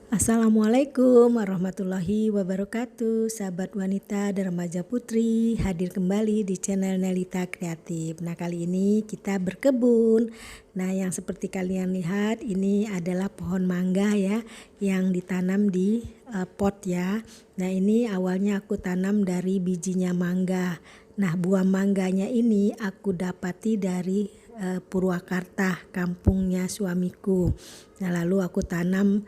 Assalamualaikum warahmatullahi wabarakatuh. Sahabat wanita dan remaja putri, hadir kembali di channel Nelita Kreatif. Nah, kali ini kita berkebun. Nah, yang seperti kalian lihat ini adalah pohon mangga ya, yang ditanam di pot ya. Nah, ini awalnya aku tanam dari bijinya mangga. Nah, buah mangganya ini aku dapati dari Purwakarta, kampungnya suamiku. Nah, lalu aku tanam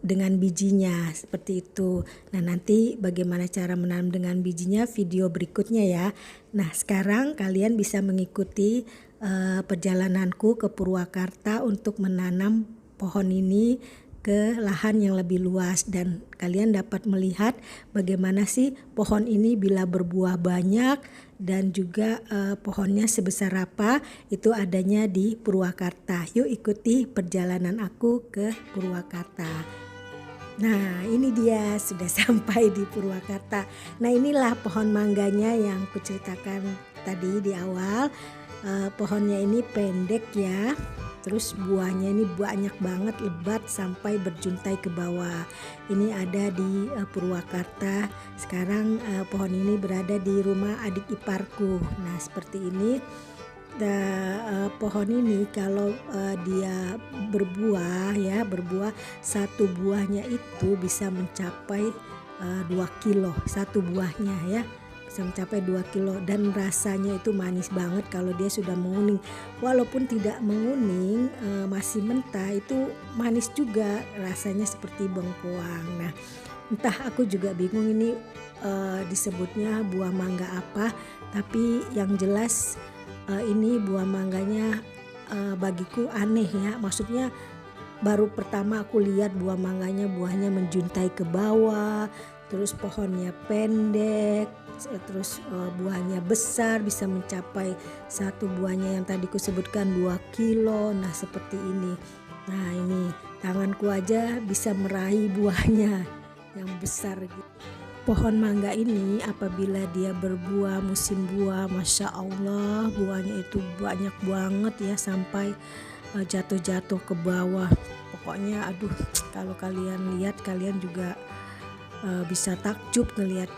dengan bijinya seperti itu. Nah, nanti bagaimana cara menanam dengan bijinya video berikutnya ya. Nah, sekarang kalian bisa mengikuti perjalananku ke Purwakarta untuk menanam pohon ini ke lahan yang lebih luas, dan kalian dapat melihat bagaimana sih pohon ini bila berbuah banyak dan juga pohonnya sebesar apa. Itu adanya di Purwakarta. Yuk ikuti perjalanan aku ke Purwakarta. Nah, ini dia sudah sampai di Purwakarta. Nah, inilah pohon mangganya yang kuceritakan tadi di awal. Pohonnya ini pendek ya. Terus buahnya ini banyak banget, lebat sampai berjuntai ke bawah. Ini ada di Purwakarta. Sekarang pohon ini berada di rumah adik iparku. Nah, seperti ini. Pohon ini kalau dia berbuah ya, satu buahnya itu bisa mencapai 2 kilo satu buahnya ya, bisa mencapai 2 kilo, dan rasanya itu manis banget kalau dia sudah menguning. Walaupun tidak menguning, masih mentah, itu manis juga, rasanya seperti bengkoang. Nah, entah aku juga bingung ini disebutnya buah mangga apa, tapi yang jelas ini buah mangganya bagiku aneh ya, maksudnya baru pertama aku lihat buah mangganya, buahnya menjuntai ke bawah, terus pohonnya pendek, terus buahnya besar, bisa mencapai satu buahnya yang tadi ku sebutkan 2 kilo. Nah, seperti ini. Nah, ini tanganku aja bisa meraih buahnya yang besar gitu. Pohon mangga ini apabila dia berbuah musim buah, Masya Allah buahnya itu banyak banget ya, sampai jatuh-jatuh ke bawah. Pokoknya aduh, kalau kalian lihat kalian juga bisa takjub ngelihat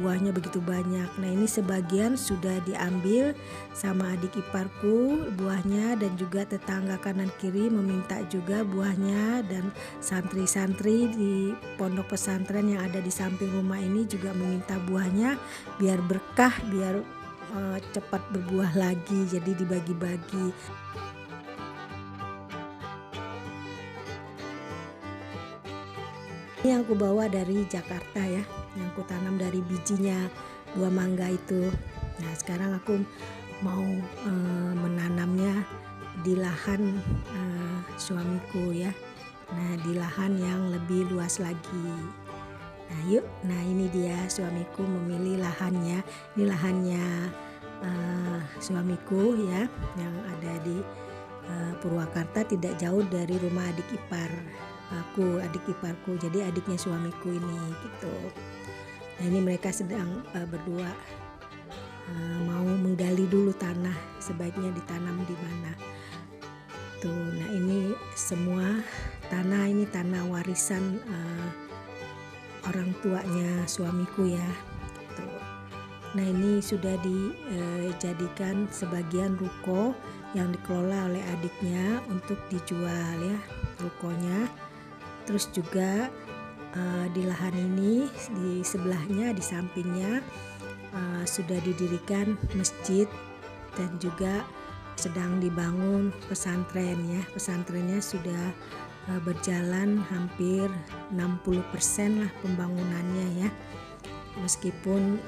buahnya begitu banyak. Nah, ini sebagian sudah diambil sama adik iparku buahnya, dan juga tetangga kanan kiri meminta juga buahnya, dan santri-santri di pondok pesantren yang ada di samping rumah ini juga meminta buahnya biar berkah, biar cepat berbuah lagi, jadi dibagi-bagi. Ini yang aku bawa dari Jakarta ya, yang aku tanam dari bijinya buah mangga itu. Nah, sekarang aku mau menanamnya di lahan suamiku ya. Nah, di lahan yang lebih luas lagi. Nah, yuk. Nah, ini dia suamiku memilih lahannya. Ini lahannya suamiku ya, yang ada di Purwakarta, tidak jauh dari rumah adik iparku, jadi adiknya suamiku ini gitu. Nah, ini mereka sedang berdua mau menggali dulu tanah, sebaiknya ditanam di mana tuh. Nah, ini semua tanah, ini tanah warisan orang tuanya suamiku ya gitu. Nah, ini sudah dijadikan sebagian ruko yang dikelola oleh adiknya untuk dijual ya, rukonya. Terus juga di lahan ini, di sebelahnya, di sampingnya sudah didirikan masjid, dan juga sedang dibangun pesantren ya. Pesantrennya sudah berjalan hampir 60% lah pembangunannya ya. Meskipun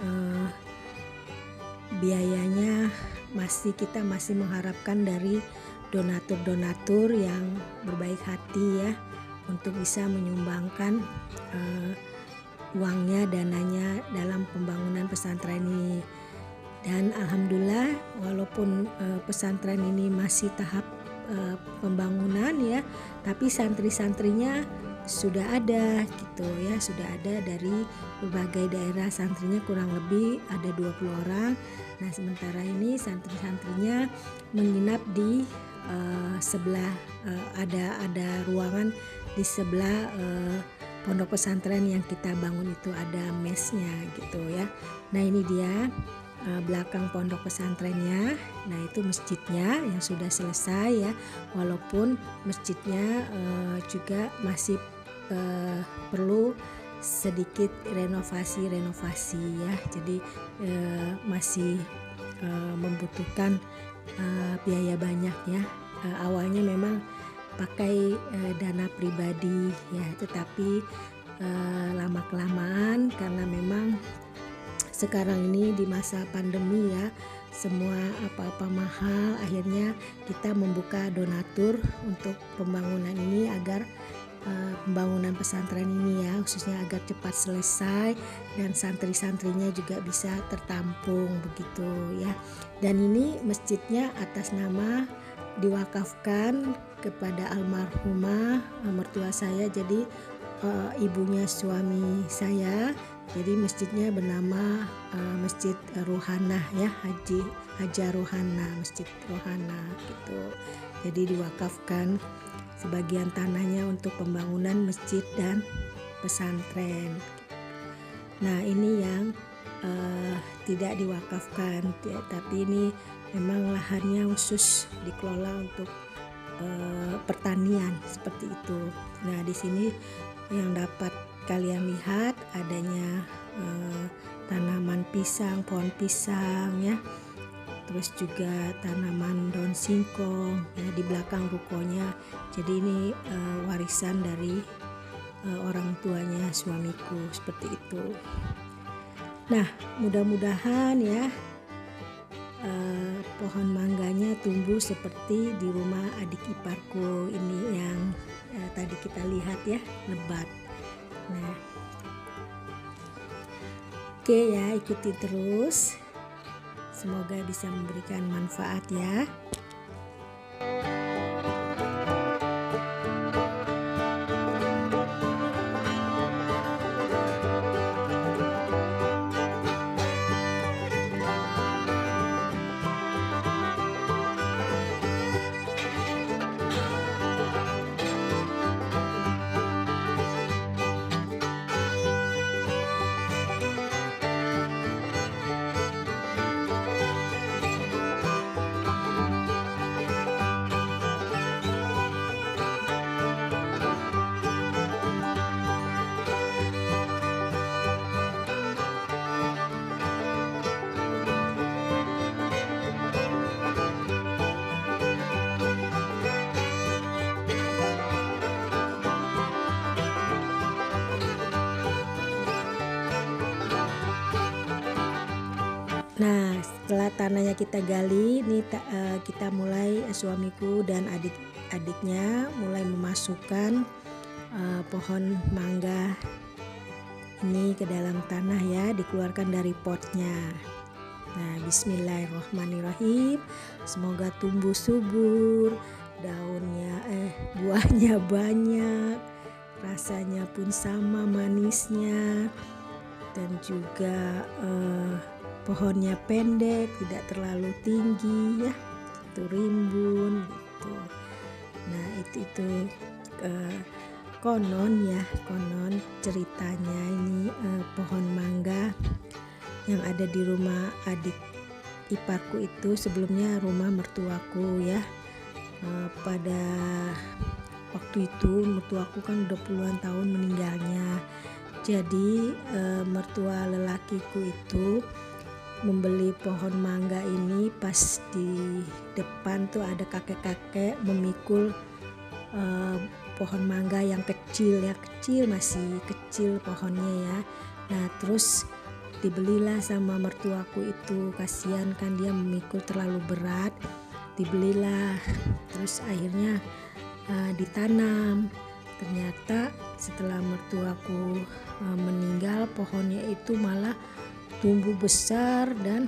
biayanya kita masih mengharapkan dari donatur-donatur yang berbaik hati ya, untuk bisa menyumbangkan uangnya, dananya dalam pembangunan pesantren ini. Dan alhamdulillah, walaupun pesantren ini masih tahap pembangunan ya, tapi santri-santrinya sudah ada gitu ya, sudah ada dari berbagai daerah. Santrinya kurang lebih ada 20 orang. Nah, sementara ini santri-santrinya menginap di sebelah ada ruangan di sebelah pondok pesantren yang kita bangun itu ada mesnya gitu ya. Nah ini dia belakang pondok pesantrennya. Nah itu masjidnya yang sudah selesai ya, walaupun masjidnya juga masih perlu sedikit renovasi ya. Jadi masih membutuhkan biaya banyak ya. Awalnya memang pakai dana pribadi ya, tetapi lama kelamaan karena memang sekarang ini di masa pandemi ya, semua apa-apa mahal, akhirnya kita membuka donatur untuk pembangunan ini agar pembangunan pesantren ini ya, khususnya agar cepat selesai dan santri-santrinya juga bisa tertampung begitu ya. Dan ini masjidnya atas nama diwakafkan kepada almarhumah mertua saya, jadi ibunya suami saya. Jadi masjidnya bernama Masjid Rohana ya, Haja Rohana, Masjid Rohana gitu. Jadi diwakafkan sebagian tanahnya untuk pembangunan masjid dan pesantren. Nah ini yang tidak diwakafkan, tapi ini memang lahannya khusus dikelola untuk pertanian seperti itu. Nah di sini yang dapat kalian lihat adanya tanaman pisang, pohon pisang ya, terus juga tanaman daun singkong ya di belakang rukonya. Jadi ini warisan dari orang tuanya suamiku seperti itu. Nah mudah-mudahan ya pohon mangganya tumbuh seperti di rumah adik iparku ini yang tadi kita lihat ya, lebat. Nah oke ya, ikuti terus, semoga bisa memberikan manfaat ya. Nah setelah tanahnya kita gali, ini kita mulai, suamiku dan adik-adiknya mulai memasukkan pohon mangga ini ke dalam tanah ya, dikeluarkan dari potnya. Nah bismillahirrahmanirrahim, semoga tumbuh subur, daunnya buahnya banyak, rasanya pun sama manisnya, dan juga pohonnya pendek, tidak terlalu tinggi ya, itu rimbun gitu. Nah itu konon ceritanya ini pohon mangga yang ada di rumah adik iparku itu sebelumnya rumah mertuaku ya. Pada waktu itu mertuaku kan udah puluhan tahun meninggalnya, jadi mertua lelakiku itu membeli pohon mangga ini pas di depan tuh ada kakek-kakek memikul pohon mangga yang kecil ya, masih kecil pohonnya ya. Nah terus dibelilah sama mertuaku itu, kasihan kan dia memikul terlalu berat, dibelilah, terus akhirnya ditanam. Ternyata setelah mertuaku meninggal, pohonnya itu malah tumbuh besar dan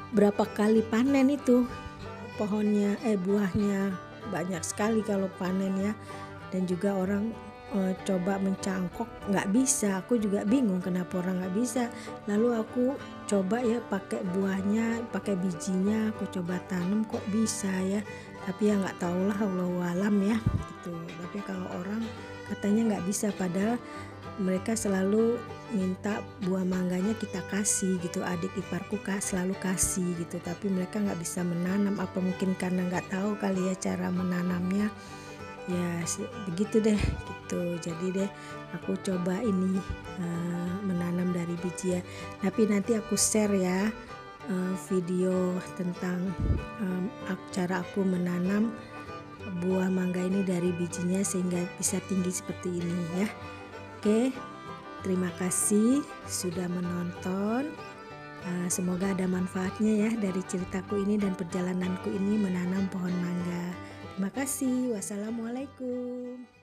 berapa kali panen itu pohonnya, buahnya banyak sekali kalau panen ya. Dan juga orang coba mencangkok nggak bisa, aku juga bingung kenapa orang nggak bisa. Lalu aku coba ya pakai buahnya, pakai bijinya, aku coba tanam kok bisa ya. Tapi ya nggak tahulah, Allahu alam ya gitu. Tapi kalau orang katanya nggak bisa, padahal mereka selalu minta buah mangganya kita kasih gitu, adik iparku selalu kasih gitu, tapi mereka nggak bisa menanam. Apa mungkin karena nggak tahu kali ya cara menanamnya ya, begitu deh gitu. Jadi deh aku coba ini menanam dari biji ya, tapi nanti aku share ya video tentang cara aku menanam buah mangga ini dari bijinya sehingga bisa tinggi seperti ini ya. Oke, terima kasih sudah menonton. Semoga ada manfaatnya ya dari ceritaku ini dan perjalananku ini menanam pohon mangga. Terima kasih. Wassalamualaikum.